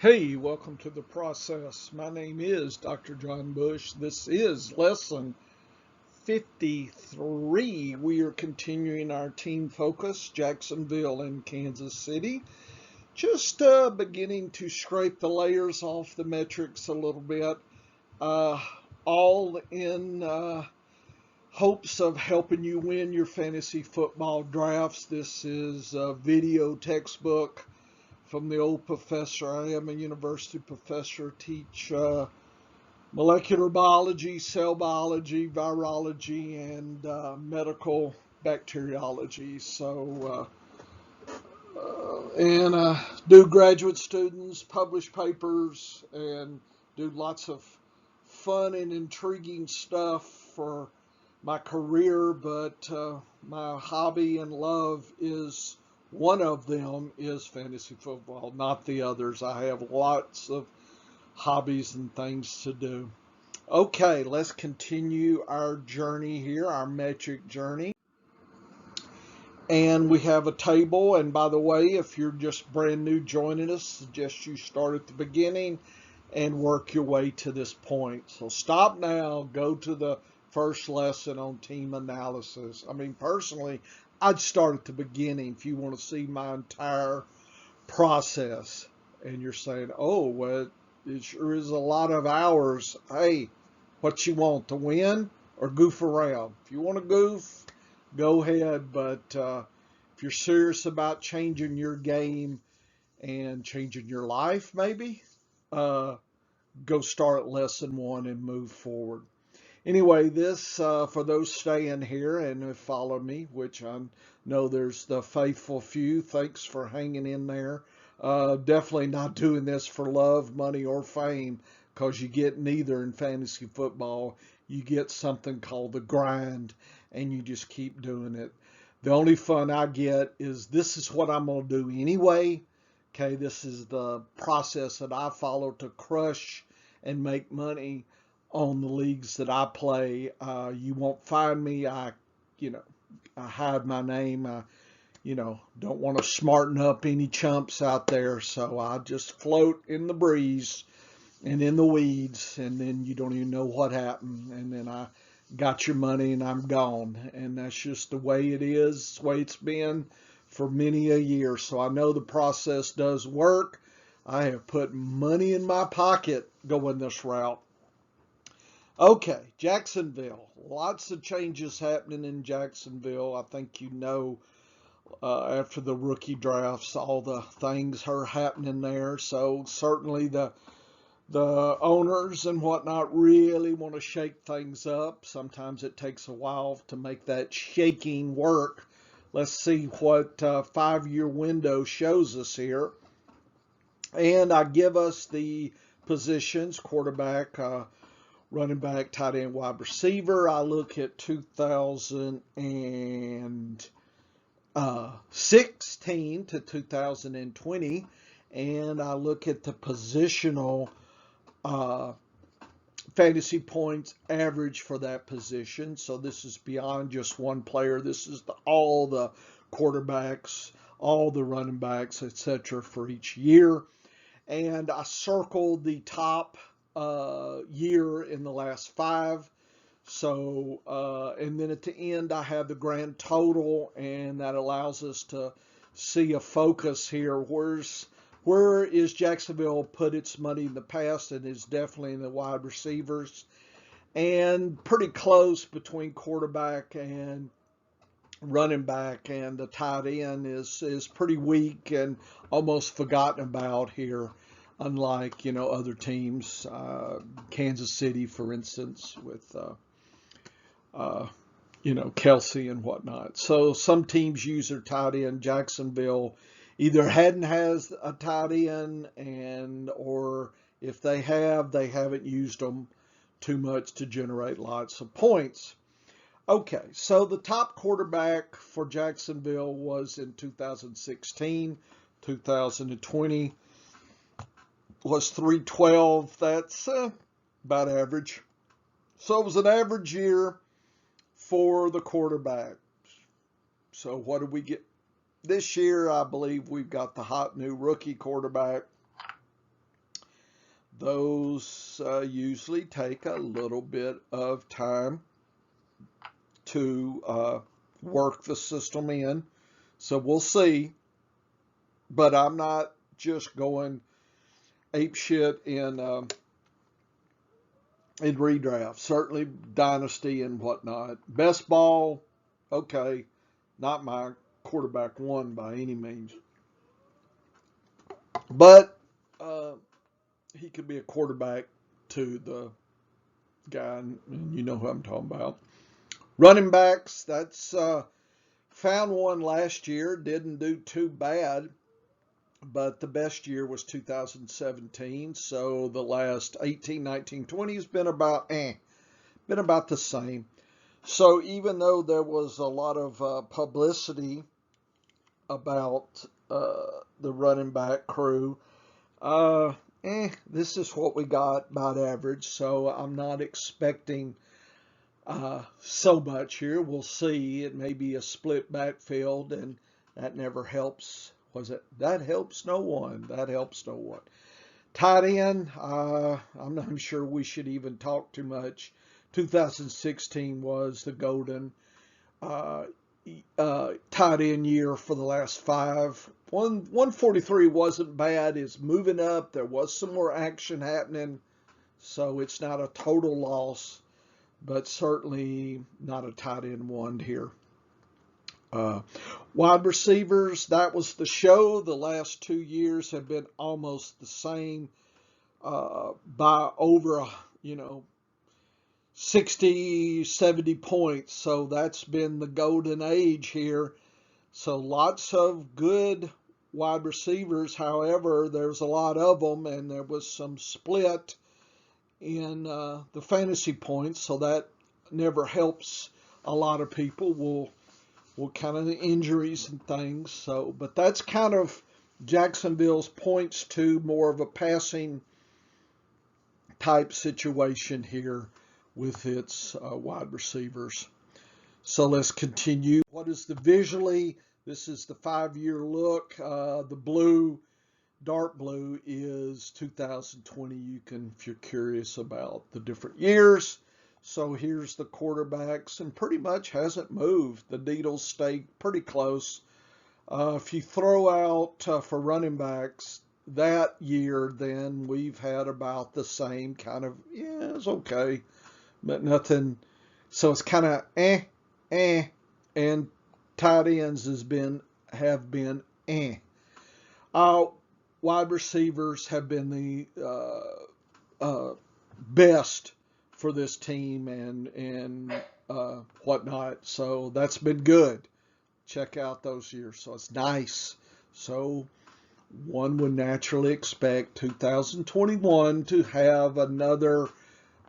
Hey, welcome to the process. My name is Dr. John Bush. This is lesson 53. We are continuing our team focus, Jacksonville and Kansas City. Just beginning to scrape the layers off the metrics a little bit, all in hopes of helping you win your fantasy football drafts. This is a video textbook from the old professor. I am a university professor, teach molecular biology, cell biology, virology, and medical bacteriology. And do graduate students, publish papers, and do lots of fun and intriguing stuff for my career. But my hobby and love is one of them is fantasy football, not the others. I have lots of hobbies and things to do. Okay, let's continue our journey here, our metric journey. And we have a table. And by the way, if you're just brand new joining us, suggest you start at the beginning and work your way to this point. So stop now, go to the first lesson on team analysis. I mean, personally, I'd start at the beginning if you want to see my entire process. And you're saying, oh, well, it sure is a lot of hours. Hey, what you want, to win or goof around? If you want to goof, go ahead. But if you're serious about changing your game and changing your life, maybe, go start lesson one and move forward. Anyway, this, for those staying here and follow me, which I know there's the faithful few, thanks for hanging in there. Definitely not doing this for love, money, or fame, because you get neither in fantasy football. You get something called the grind, and you just keep doing it. The only fun I get is this is what I'm going to do anyway. Okay, this is the process that I follow to crush and make money on the leagues that I play. You won't find me. I hide my name. I, don't want to smarten up any chumps out there. So I just float in the breeze and in the weeds, and then you don't even know what happened. And then I got your money and I'm gone. And that's just the way it is, the way it's been for many a year. So I know the process does work. I have put money in my pocket going this route. Okay, Jacksonville. Lots of changes happening in Jacksonville. I think after the rookie drafts, all the things are happening there. So certainly the owners and whatnot really want to shake things up. Sometimes it takes a while to make that shaking work. Let's see what 5-year window shows us here. And I give us the positions: quarterback, running back, tight end, wide receiver. I look at 2016 to 2020, and I look at the positional fantasy points average for that position. So this is beyond just one player. This is all the quarterbacks, all the running backs, etc. for each year. And I circled the top year in the last 5. So, and then at the end, I have the grand total, and that allows us to see a focus here. Where is Jacksonville put its money in the past? And is definitely in the wide receivers, and pretty close between quarterback and running back, and the tight end is pretty weak and almost forgotten about here, unlike other teams, Kansas City, for instance, with Kelsey and whatnot. So some teams use their tight end. Jacksonville either has a tight end, or if they have, they haven't used them too much to generate lots of points. Okay, so the top quarterback for Jacksonville was in 2016. 2020 was 312. That's about average. So it was an average year for the quarterback. So what did we get this year? I believe we've got the hot new rookie quarterback those usually take a little bit of time to work the system in. So we'll see. But I'm not just going ape shit in redraft. Certainly dynasty and whatnot. Best ball, okay, not my quarterback one by any means. But he could be a quarterback to the guy, and you know who I'm talking about. Running backs, that's found one last year, didn't do too bad, but the best year was 2017. So the last 18, 19, 20 has been about the same. So even though there was a lot of publicity about the running back crew, this is what we got about average. So I'm not expecting so much here. We'll see. It may be a split backfield, and that never helps. That helps no one. That helps no one. Tight end, I'm not sure we should even talk too much. 2016 was the golden tight end year for the last 5. 143 wasn't bad. It's moving up. There was some more action happening, so it's not a total loss, but certainly not a tight end one here. Wide receivers, that was the show. The last 2 years have been almost the same by over, 60, 70 points. So that's been the golden age here. So lots of good wide receivers. However, there's a lot of them, and there was some split in the fantasy points. So that never helps a lot of people. Will kind of the injuries and things. So, but that's kind of Jacksonville's points to more of a passing type situation here with its wide receivers. So let's continue. What is the visually? This is the 5-year look. The blue, dark blue is 2020. You can, if you're curious about the different years. So here's the quarterbacks, and pretty much hasn't moved. The needles stay pretty close. If you throw out for running backs that year, then we've had about the same kind of, it's okay, but nothing. So it's kind of and tight ends have been. Wide receivers have been the best for this team and whatnot. So that's been good. Check out those years. So it's nice. So one would naturally expect 2021 to have another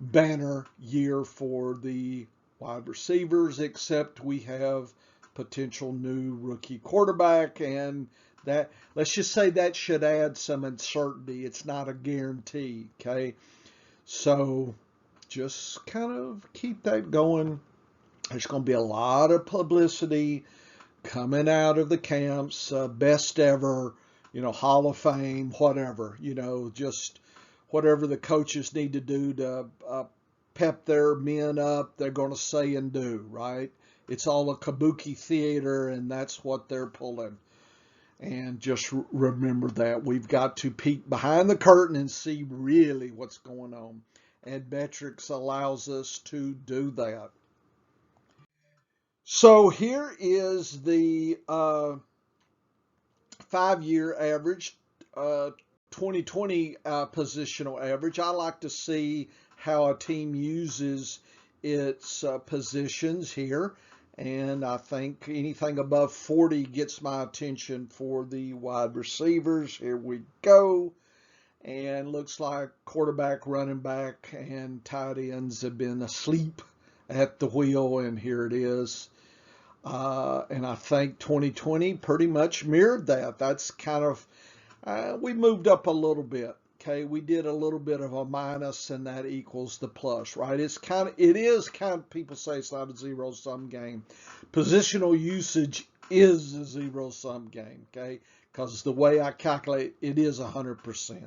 banner year for the wide receivers, except we have potential new rookie quarterback, and that, let's just say that should add some uncertainty. It's not a guarantee, okay? So just kind of keep that going. There's going to be a lot of publicity coming out of the camps, best ever, Hall of Fame, whatever, just whatever the coaches need to do to pep their men up, they're going to say and do, right? It's all a kabuki theater, and that's what they're pulling. And just remember that. We've got to peek behind the curtain and see really what's going on. And metrics allows us to do that. So here is the 5-year average, 2020 positional average. I like to see how a team uses its positions here. And I think anything above 40 gets my attention for the wide receivers. Here we go. And looks like quarterback, running back, and tight ends have been asleep at the wheel, and here it is. And I think 2020 pretty much mirrored that. That's kind of, we moved up a little bit. Okay, we did a little bit of a minus, and that equals the plus, right? It is kind of, people say it's not a zero-sum game. Positional usage is a zero-sum game, okay? Because the way I calculate, it is 100%.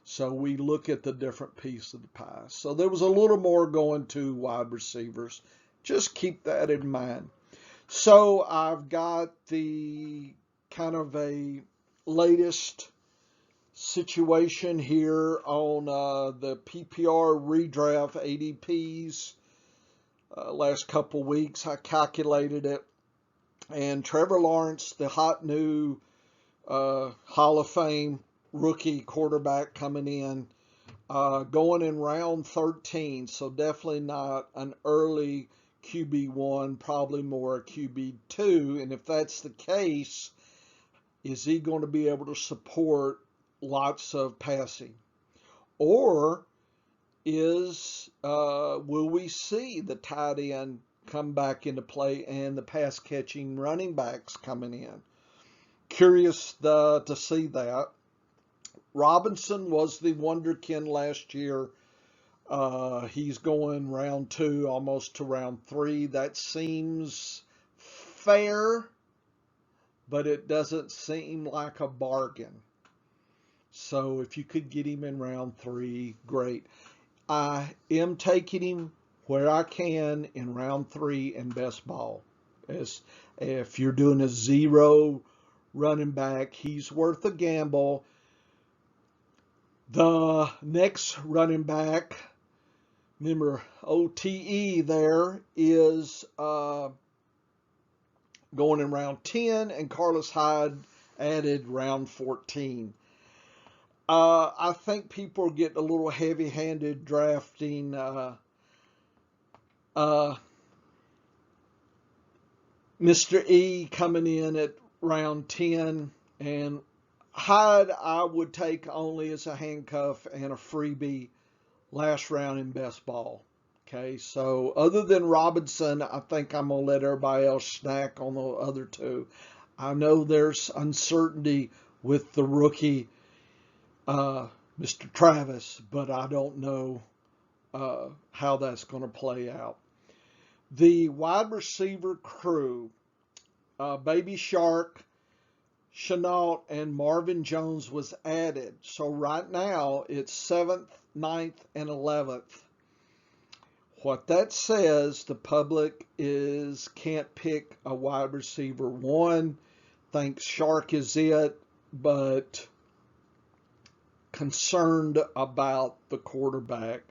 So we look at the different piece of the pie. So there was a little more going to wide receivers. Just keep that in mind. So I've got the kind of a latest situation here on the PPR redraft ADPs. Last couple weeks I calculated it, and Trevor Lawrence, the hot new Hall of Fame rookie quarterback coming in, going in round 13, so definitely not an early QB1, probably more a QB2. And if that's the case, is he going to be able to support lots of passing? Or will we see the tight end come back into play and the pass catching running backs coming in? Curious to see that. Robinson was the wonderkin last year. He's going round 2, almost to round 3. That seems fair, but it doesn't seem like a bargain. So if you could get him in round 3, great. I am taking him where I can in round 3 in best ball. If you're doing a 0 running back, he's worth a gamble. The next running back, remember OTE there, is going in round 10, and Carlos Hyde added round 14. I think people are getting a little heavy-handed drafting Mr. E coming in at round 10, and Hyde I would take only as a handcuff and a freebie last round in best ball. Okay, so other than Robinson, I think I'm going to let everybody else snack on the other two. I know there's uncertainty with the rookie, Mr. Travis, but I don't know how that's going to play out. The wide receiver crew, Baby Shark, Chenault, and Marvin Jones was added. So right now it's 7th, 9th, and 11th. What that says, the public can't pick a wide receiver 1, thinks Shark is it, but concerned about the quarterback.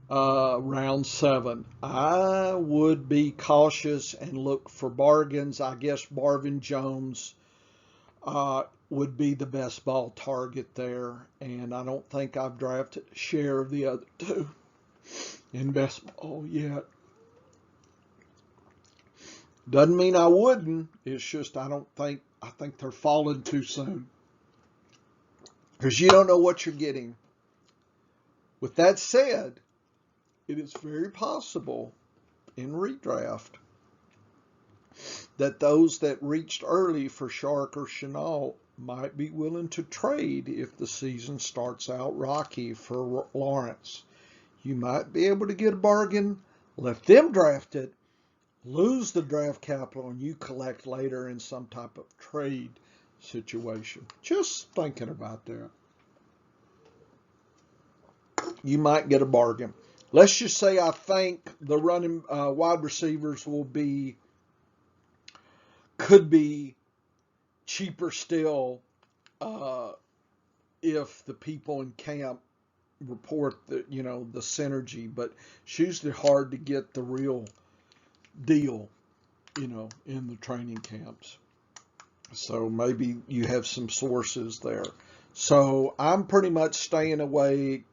Round 7. I would be cautious and look for bargains. I guess Marvin Jones would be the best ball target there, and I don't think I've drafted a share of the other two in best ball yet. Doesn't mean I wouldn't. It's just I think they're falling too soon, because you don't know what you're getting. With that said, it is very possible in redraft that those that reached early for Shark or Chenault might be willing to trade if the season starts out rocky for Lawrence. You might be able to get a bargain, let them draft it, lose the draft capital, and you collect later in some type of trade situation. Just thinking about that. You might get a bargain. Let's just say I think the running wide receivers could be cheaper still if the people in camp report the synergy, but it's usually hard to get the real deal in the training camps. So maybe you have some sources there. So I'm pretty much staying away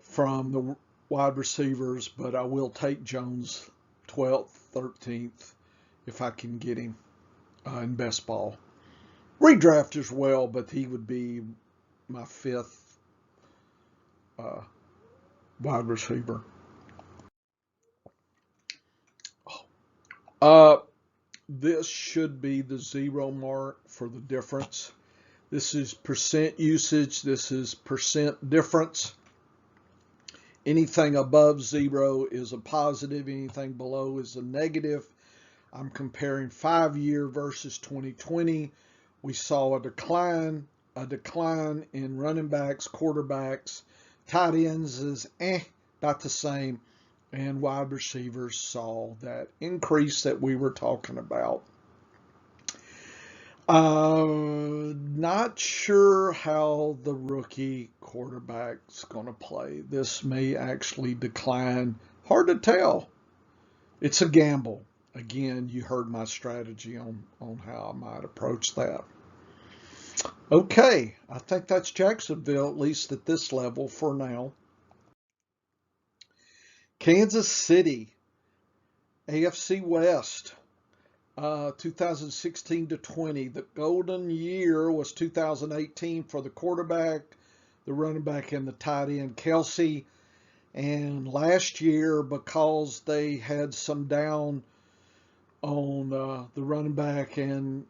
from the wide receivers, but I will take Jones 12th, 13th if I can get him in best ball. Redraft as well, but he would be my 5th wide receiver. This should be the 0 mark for the difference. This is percent usage. This is percent difference. Anything above 0 is a positive. Anything below is a negative. I'm comparing 5-year versus 2020. We saw a decline a decline in running backs, quarterbacks, tight ends is about the same, and wide receivers saw that increase that we were talking about. Not sure how the rookie quarterback's going to play. This may actually decline. Hard to tell. It's a gamble. Again, you heard my strategy on how I might approach that. Okay, I think that's Jacksonville, at least at this level for now. Kansas City, AFC West. 2016 to 20. The golden year was 2018 for the quarterback, the running back, and the tight end, Kelsey. And last year, because they had some down on the running back and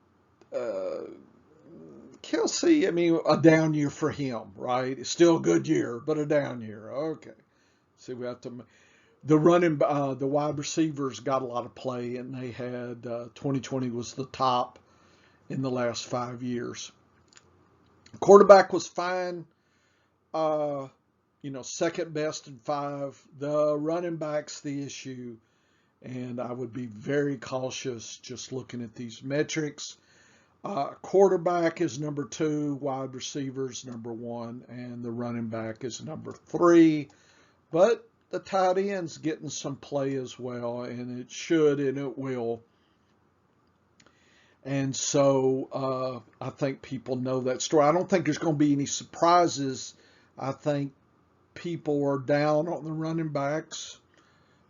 Kelsey, I mean, a down year for him, right? It's still a good year, but a down year. Okay. See, we have to. The wide receivers got a lot of play, and they had 2020 was the top in the last 5 years. Quarterback was fine, second best in 5. The running back's the issue, and I would be very cautious just looking at these metrics. Quarterback is number 2, wide receivers number 1, and the running back is number 3. But the tight end's getting some play as well, and it should and it will. And so I think people know that story. I don't think there's going to be any surprises. I think people are down on the running backs,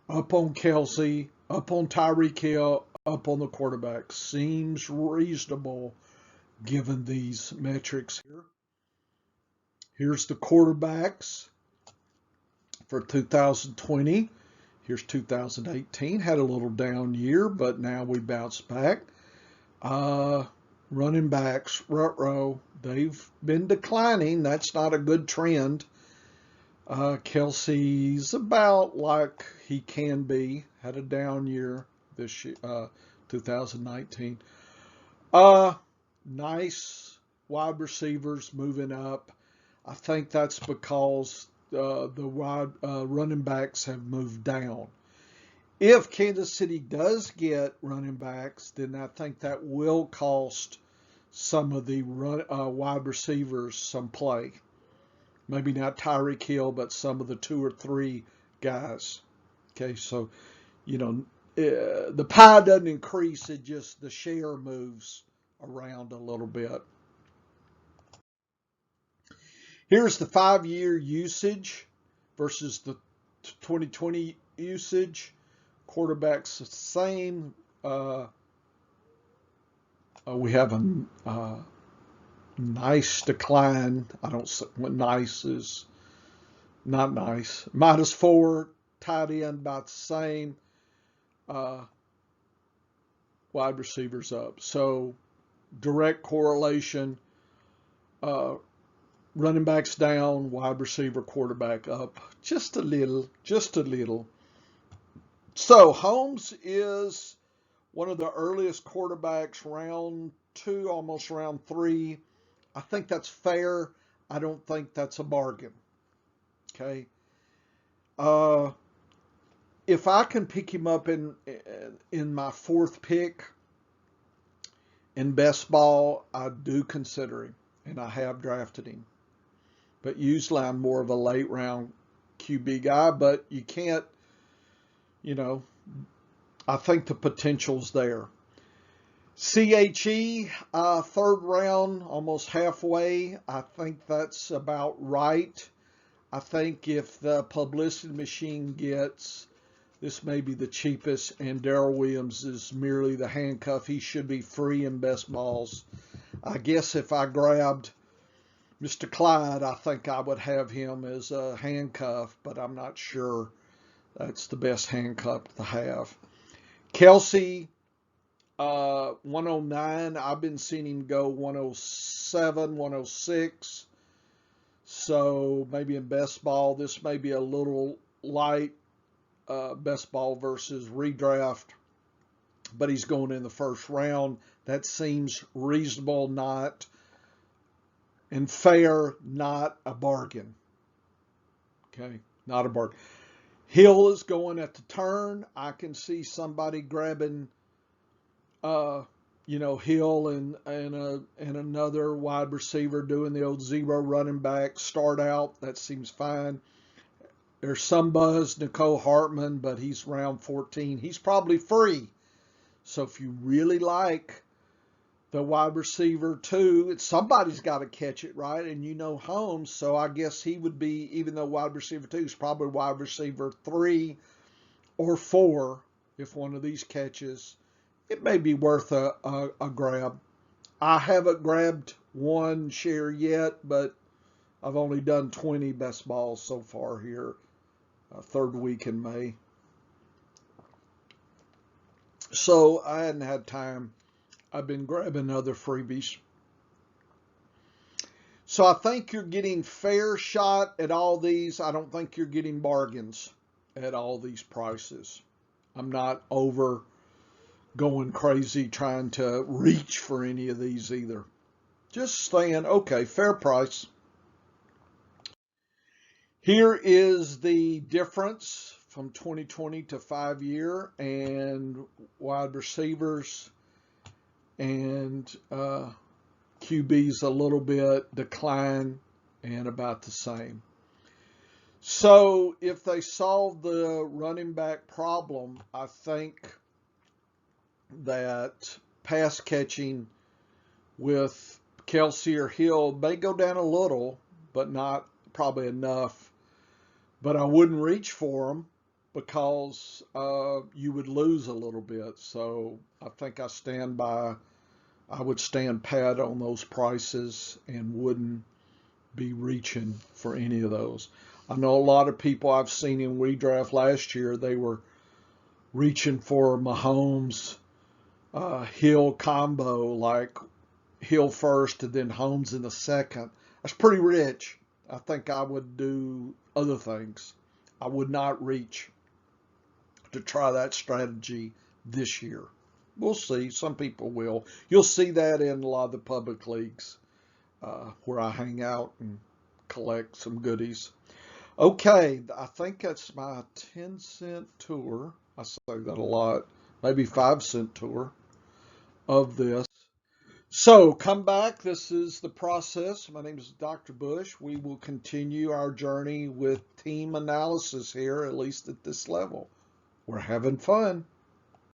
up on Kelsey, up on Tyreek Hill, up on the quarterback. Seems reasonable given these metrics here. Here's the quarterbacks for 2020. Here's 2018. Had a little down year, but now we bounce back. Running backs, ruh-roh, they've been declining. That's not a good trend. Kelsey's about like he can be. Had a down year this year, 2019. Nice wide receivers moving up. I think that's because the wide running backs have moved down. If Kansas City does get running backs, then I think that will cost some of the wide receivers some play. Maybe not Tyreek Hill, but some of the 2 or 3 guys. Okay, so, the pie doesn't increase. It just, the share moves around a little bit. Here's the 5-year usage versus the 2020 usage. Quarterbacks the same. We have a nice decline. I don't say what nice is. Not nice. -4. Tight end about the same. Wide receivers up. So direct correlation. Running backs down, wide receiver, quarterback up. Just a little. So Holmes is one of the earliest quarterbacks, round 2, almost round 3. I think that's fair. I don't think that's a bargain. Okay. If I can pick him up in my 4th pick in best ball, I do consider him, and I have drafted him. But usually I'm more of a late round QB guy, but you can't, I think the potential's there. CHE, 3rd round, almost halfway. I think that's about right. I think if the publicity machine gets, this may be the cheapest, and Darrell Williams is merely the handcuff. He should be free in best balls. I guess if I grabbed Mr. Clyde, I think I would have him as a handcuff, but I'm not sure that's the best handcuff to have. Kelsey, 109. I've been seeing him go 107, 106. So maybe in best ball, this may be a little light, best ball versus redraft, but he's going in the 1st round. That seems reasonable, not And fair, not a bargain. Okay, not a bargain. Hill is going at the turn. I can see somebody grabbing, uh, Hill and another wide receiver doing the old zero running back start out. That seems fine. There's some buzz, Nicole Hartman, but he's round 14. He's probably free. So if you really like the wide receiver too, somebody's got to catch it, right? And Holmes, so I guess he would be, even though wide receiver 2 is probably wide receiver 3 or 4, if one of these catches, it may be worth a grab. I haven't grabbed one share yet, but I've only done 20 best balls so far here, third week in May. So I hadn't had time. I've been grabbing other freebies. So I think you're getting fair shot at all these. I don't think you're getting bargains at all these prices. I'm not over going crazy trying to reach for any of these either. Just saying, okay, fair price. Here is the difference from 2020 to 5-year and wide receivers and QB's a little bit decline and about the same. So if they solve the running back problem, I think that pass catching with Kelsey or Hill may go down a little, but not probably enough. But I wouldn't reach for them because you would lose a little bit. So I think I would stand pat on those prices and wouldn't be reaching for any of those. I know a lot of people I've seen in redraft last year, they were reaching for Mahomes Hill combo, like Hill first and then Holmes in the second. That's pretty rich. I think I would do other things. I would not reach to try that strategy this year. We'll see. Some people will. You'll see that in a lot of the public leagues where I hang out and collect some goodies. Okay, I think that's my 10-cent tour. I say that a lot. Maybe 5-cent tour of this. So come back. This is the process. My name is Dr. Bush. We will continue our journey with team analysis here, at least at this level. We're having fun.